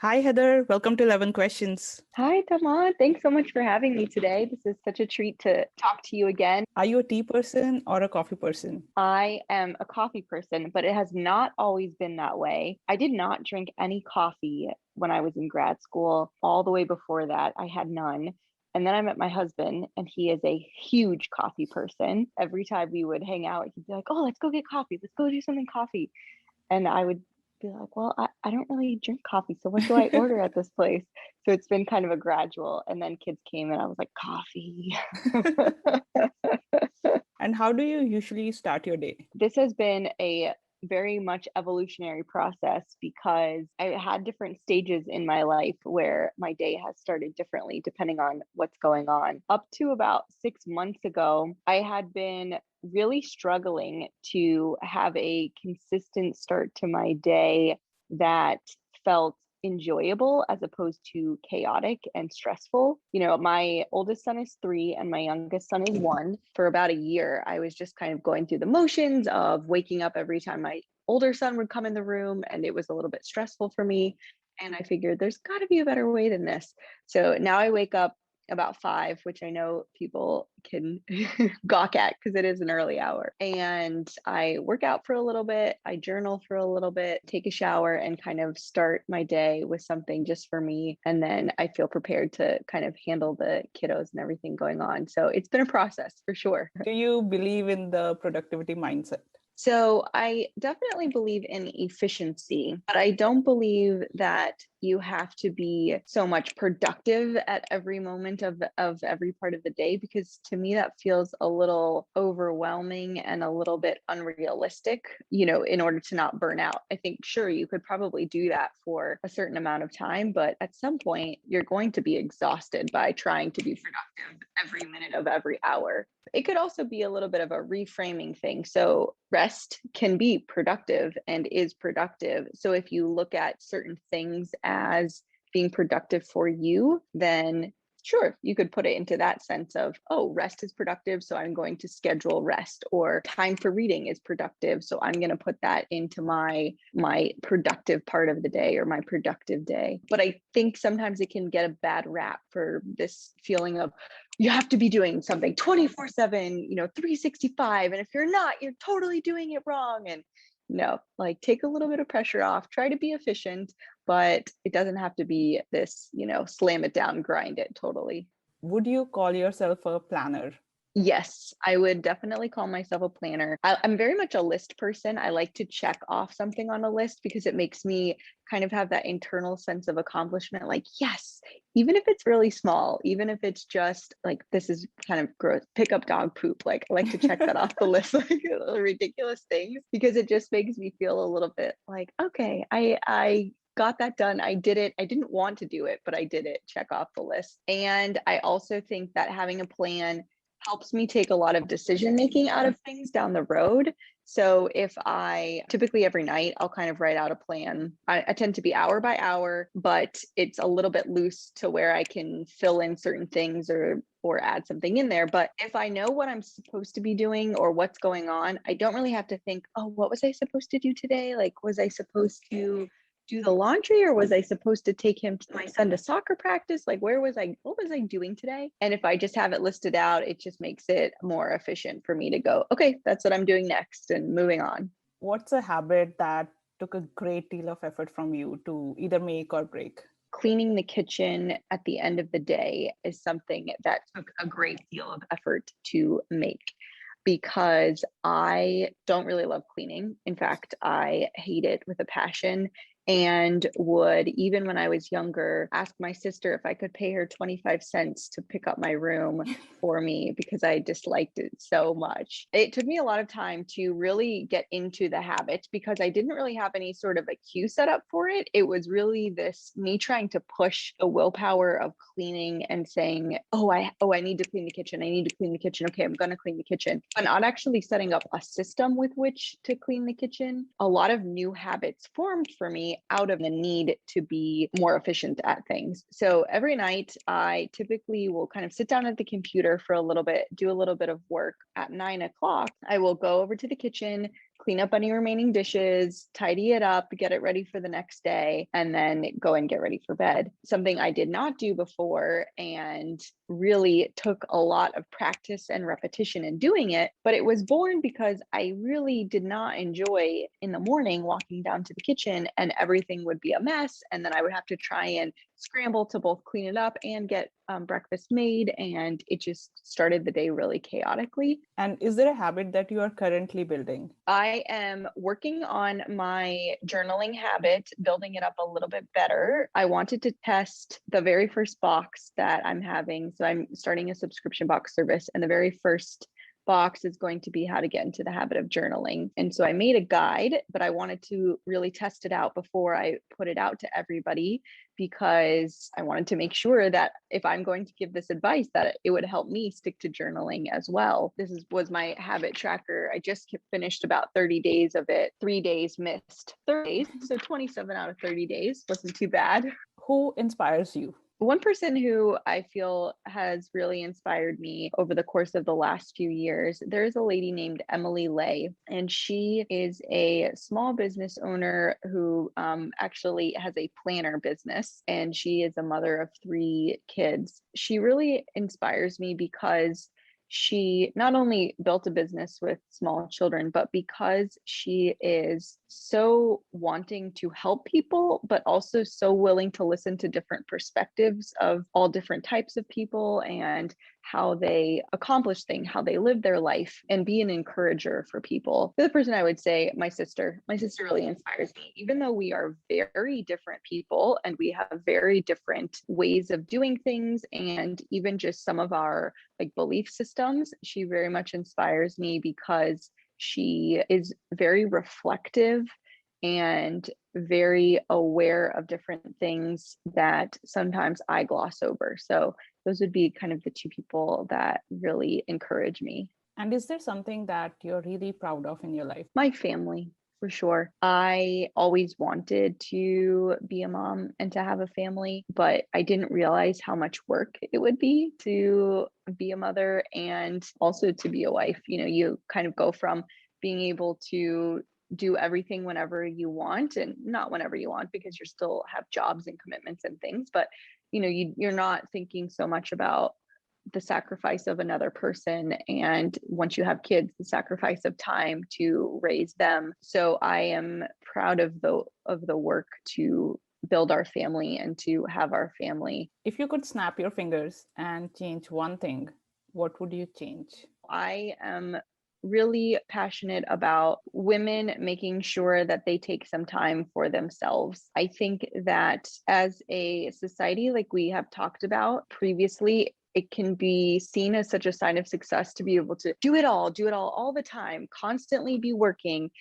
Hi, Heather. Welcome to 11 Questions. Hi, Tama. Thanks so much for having me today. This is such a treat to talk to you again. Are you a tea person or a coffee person? I am a coffee person, but it has not always been that way. I did not drink any coffee when I was in grad school. All the way before that, I had none. And then I met my husband, and he is a huge coffee person. Every time we would hang out, he'd be like, "Oh, let's go get coffee. Let's go do something coffee." And I would be like, well, I don't really drink coffee. So what do I order at this place? So it's been kind of a gradual. And then kids came and I was like, coffee. And how do you usually start your day? This has been a very much evolutionary process because I had different stages in my life where my day has started differently depending on what's going on. Up to about 6 months ago, I had been really struggling to have a consistent start to my day that felt enjoyable as opposed to chaotic and stressful. My oldest son is 3 and my youngest son is 1. For about a year, I was just kind of going through the motions of waking up every time my older son would come in the room, and it was a little bit stressful for me. And I figured there's got to be a better way than this. So now I wake up about 5, which I know people can gawk at because it is an early hour. And I work out for a little bit, I journal for a little bit, take a shower, and kind of start my day with something just for me. And then I feel prepared to kind of handle the kiddos and everything going on. So it's been a process for sure. Do you believe in the productivity mindset? So I definitely believe in efficiency, but I don't believe that you have to be so much productive at every moment of every part of the day, because to me that feels a little overwhelming and a little bit unrealistic, in order to not burn out. I think, sure, you could probably do that for a certain amount of time, but at some point you're going to be exhausted by trying to be productive every minute of every hour. It could also be a little bit of a reframing thing. So rest can be productive and is productive. So if you look at certain things as being productive for you, then sure, you could put it into that sense of, oh, rest is productive, so I'm going to schedule rest, or time for reading is productive, so I'm going to put that into my productive part of the day or my productive day. But I think sometimes it can get a bad rap for this feeling of you have to be doing something 24/7, 365, and if you're not, you're totally doing it wrong. And no, like, take a little bit of pressure off, try to be efficient, but it doesn't have to be this, slam it down, grind it totally. Would you call yourself a planner? Yes, I would definitely call myself a planner. I'm very much a list person. I like to check off something on a list because it makes me kind of have that internal sense of accomplishment. Like, yes, even if it's really small, even if it's just like, this is kind of gross, pick up dog poop. Like, I like to check that off the list, like ridiculous things, because it just makes me feel a little bit like, okay, I got that done. I did it. I didn't want to do it, but I did it. Check off the list. And I also think that having a plan helps me take a lot of decision making out of things down the road. So if I typically every night, I'll kind of write out a plan. I tend to be hour by hour, but it's a little bit loose to where I can fill in certain things or add something in there. But if I know what I'm supposed to be doing or what's going on, I don't really have to think, oh, what was I supposed to do today? Like, was I supposed to do the laundry, or was I supposed to take my son to soccer practice? Like, what was I doing today? And if I just have it listed out, it just makes it more efficient for me to go, okay, that's what I'm doing next and moving on. What's a habit that took a great deal of effort from you to either make or break? Cleaning the kitchen at the end of the day is something that took a great deal of effort to make, because I don't really love cleaning. In fact, I hate it with a passion, and would, even when I was younger, ask my sister if I could pay her 25 cents to pick up my room for me because I disliked it so much. It took me a lot of time to really get into the habit because I didn't really have any sort of a cue set up for it. It was really this me trying to push the willpower of cleaning and saying, I need to clean the kitchen. I need to clean the kitchen. Okay, I'm going to clean the kitchen, but not actually setting up a system with which to clean the kitchen. A lot of new habits formed for me out of the need to be more efficient at things. So every night I typically will kind of sit down at the computer for a little bit, do a little bit of work. At 9 o'clock, I will go over to the kitchen, clean up any remaining dishes, tidy it up, get it ready for the next day, and then go and get ready for bed. Something I did not do before and really took a lot of practice and repetition in doing it. But it was born because I really did not enjoy in the morning walking down to the kitchen and everything would be a mess. And then I would have to try and scramble to both clean it up and get breakfast made. And it just started the day really chaotically. And is there a habit that you are currently building? I am working on my journaling habit, building it up a little bit better. I wanted to test the very first box that I'm having. So I'm starting a subscription box service, and the very first box is going to be how to get into the habit of journaling. And so I made a guide, but I wanted to really test it out before I put it out to everybody, because I wanted to make sure that if I'm going to give this advice, that it would help me stick to journaling as well. Was my habit tracker. I just finished about 30 days of it, 3 days missed, 30 days. So 27 out of 30 days wasn't too bad. Who inspires you? One person who I feel has really inspired me over the course of the last few years, there's a lady named Emily Lay, and she is a small business owner who actually has a planner business, and she is a mother of 3 kids. She really inspires me because she not only built a business with small children, but because she is so wanting to help people, but also so willing to listen to different perspectives of all different types of people and how they accomplish things, how they live their life, and be an encourager for people. The other person I would say, my sister. My sister really inspires me. Even though we are very different people and we have very different ways of doing things, and even just some of our like belief systems, she very much inspires me because she is very reflective and very aware of different things that sometimes I gloss over. So those would be kind of the 2 people that really encourage me. And is there something that you're really proud of in your life? My family, for sure. I always wanted to be a mom and to have a family, but I didn't realize how much work it would be to be a mother and also to be a wife. You know, you kind of go from being able to do everything whenever you want, and not whenever you want because you still have jobs and commitments and things, but you're not thinking so much about the sacrifice of another person, and once you have kids, the sacrifice of time to raise them. So I am proud of the work to build our family and to have our family. If you could snap your fingers and change one thing, what would you change? I am really passionate about women making sure that they take some time for themselves. I think that as a society, like we have talked about previously, it can be seen as such a sign of success to be able to do it all the time, constantly be working.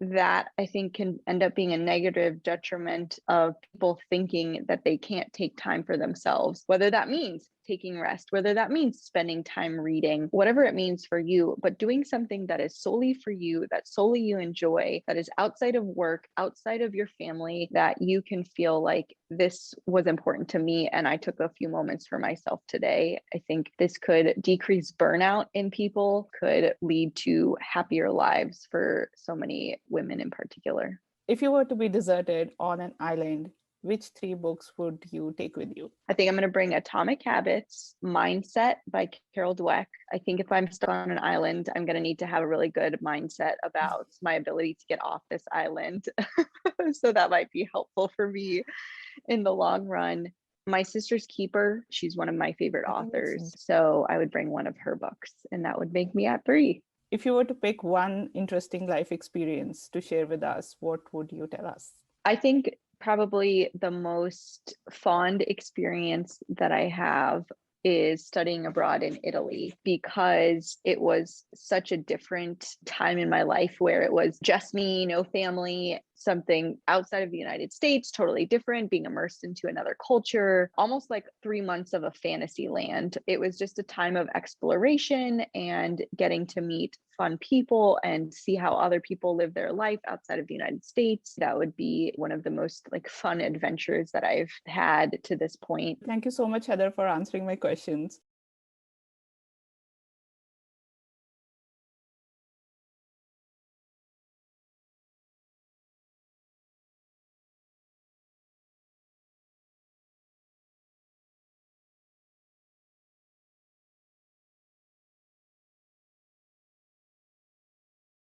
That I think can end up being a negative detriment of people thinking that they can't take time for themselves, whether that means taking rest, whether that means spending time reading, whatever it means for you, but doing something that is solely for you, that solely you enjoy, that is outside of work, outside of your family, that you can feel like this was important to me and I took a few moments for myself today. I think this could decrease burnout in people, could lead to happier lives for so many women in particular. If you were to be deserted on an island, which 3 books would you take with you? I think I'm going to bring Atomic Habits, Mindset by Carol Dweck. I think if I'm stuck on an island, I'm going to need to have a really good mindset about my ability to get off this island. So that might be helpful for me in the long run. My Sister's Keeper, she's one of my favorite authors. So I would bring one of her books, and that would make me at 3. If you were to pick one interesting life experience to share with us, what would you tell us? I think probably the most fond experience that I have is studying abroad in Italy, because it was such a different time in my life where it was just me, no family, something outside of the United States, totally different, being immersed into another culture, almost like 3 months of a fantasy land. It was just a time of exploration and getting to meet fun people and see how other people live their life outside of the United States. That would be one of the most like fun adventures that I've had to this point. Thank you so much, Heather, for answering my questions.